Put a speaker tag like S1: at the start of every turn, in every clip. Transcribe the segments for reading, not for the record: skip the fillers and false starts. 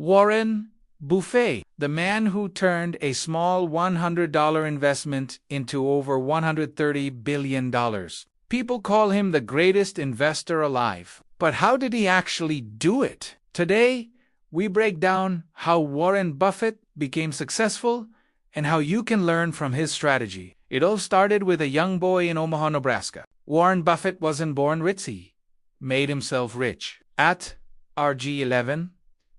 S1: Warren Buffett, the man who turned a small $100 investment into over $130 billion. People call him the greatest investor alive. But how did he actually do it? Today, we break down how Warren Buffett became successful and how you can learn from his strategy. It all started with a young boy in Omaha, Nebraska. Warren Buffett wasn't born rich. He made himself rich. At age 11,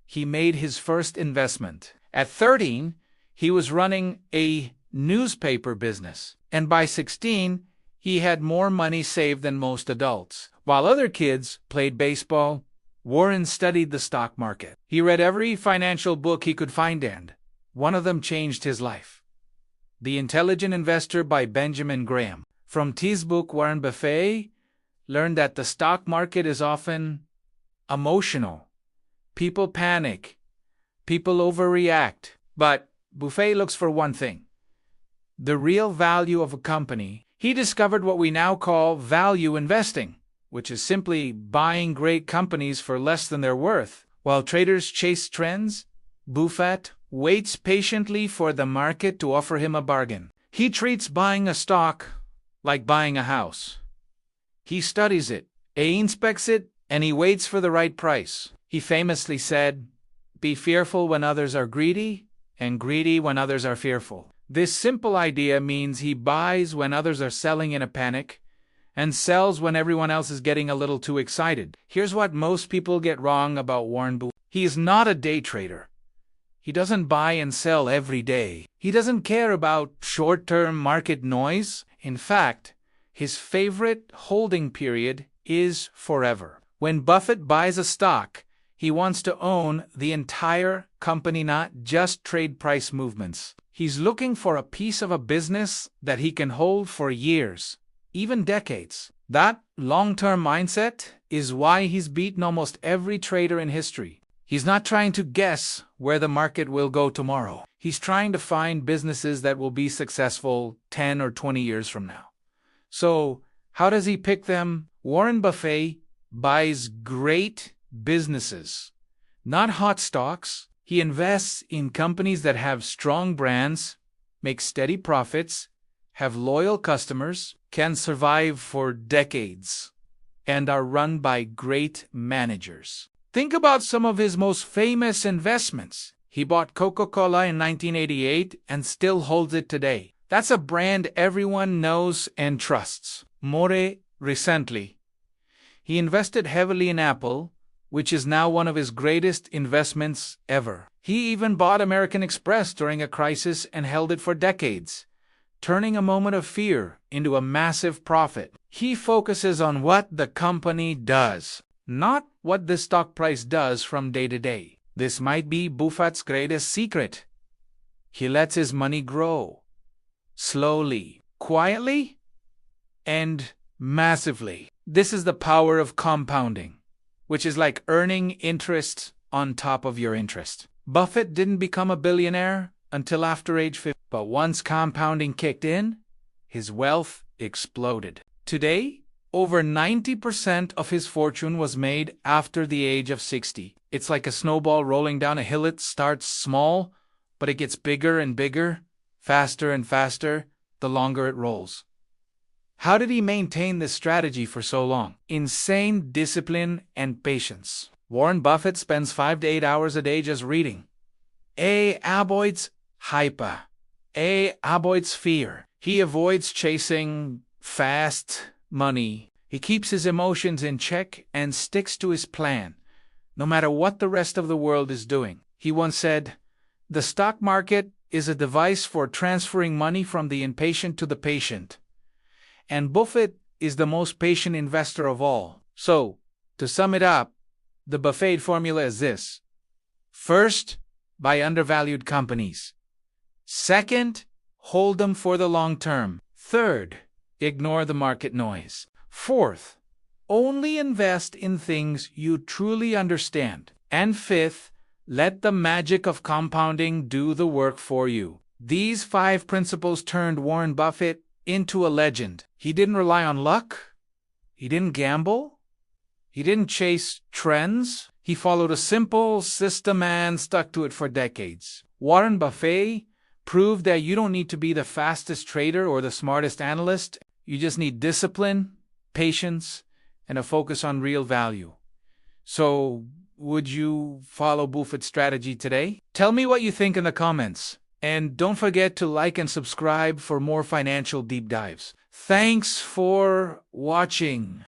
S1: he made his first investment. At 13, he was running a newspaper business. And by 16, he had more money saved than most adults. While other kids played baseball, Warren studied the stock market. He read every financial book he could find, and one of them changed his life. The Intelligent Investor by Benjamin Graham. From his book, Warren Buffett learned that the stock market is often emotional. People panic. People overreact. But Buffett looks for one thing: the real value of a company. He discovered what we now call value investing, which is simply buying great companies for less than they're worth. While traders chase trends, Buffett waits patiently for the market to offer him a bargain. He treats buying a stock like buying a house. He studies it, he inspects it, and he waits for the right price. He famously said, "Be fearful when others are greedy, and greedy when others are fearful." This simple idea means he buys when others are selling in a panic, and sells when everyone else is getting a little too excited. Here's what most people get wrong about Warren Buffett. He is not a day trader. He doesn't buy and sell every day. He doesn't care about short-term market noise. In fact, his favorite holding period is forever. When Buffett buys a stock, he wants to own the entire company, not just trade price movements. He's looking for a piece of a business that he can hold for years, even decades. That long-term mindset is why he's beaten almost every trader in history. He's not trying to guess where the market will go tomorrow. He's trying to find businesses that will be successful 10 or 20 years from now. So, how does he pick them? Warren Buffett buys great businesses, not hot stocks. He invests in companies that have strong brands, make steady profits, have loyal customers, can survive for decades, and are run by great managers. Think about some of his most famous investments. He bought Coca-Cola in 1988 and still holds it today. That's a brand everyone knows and trusts. More recently, he invested heavily in Apple, which is now one of his greatest investments ever. He even bought American Express during a crisis and held it for decades, turning a moment of fear into a massive profit. He focuses on what the company does, not what the stock price does from day to day. This might be Buffett's greatest secret. He lets his money grow, slowly, quietly, and massively. This is the power of compounding, which is like earning interest on top of your interest. Buffett didn't become a billionaire until after age 50, but once compounding kicked in, his wealth exploded. Today, over 90% of his fortune was made after the age of 60. It's like a snowball rolling down a hill. It starts small, but it gets bigger and bigger, faster and faster, the longer it rolls. How did he maintain this strategy for so long? Insane discipline and patience. Warren Buffett spends 5 to 8 hours a day just reading. He avoids hype. He avoids fear. He avoids chasing fast money. He keeps his emotions in check and sticks to his plan, no matter what the rest of the world is doing. He once said, "The stock market is a device for transferring money from the impatient to the patient." And Buffett is the most patient investor of all. So, to sum it up, the Buffett formula is this. First, buy undervalued companies. Second, hold them for the long term. Third, ignore the market noise. Fourth, only invest in things you truly understand. And fifth, let the magic of compounding do the work for you. These 5 principles turned Warren Buffett into a legend. He didn't rely on luck. He didn't gamble. He didn't chase trends. He followed a simple system and stuck to it for decades. Warren Buffett proved that you don't need to be the fastest trader or the smartest analyst. You just need discipline, patience, and a focus on real value. So, would you follow Buffett's strategy today? Tell me what you think in the comments. And don't forget to like and subscribe for more financial deep dives. Thanks for watching.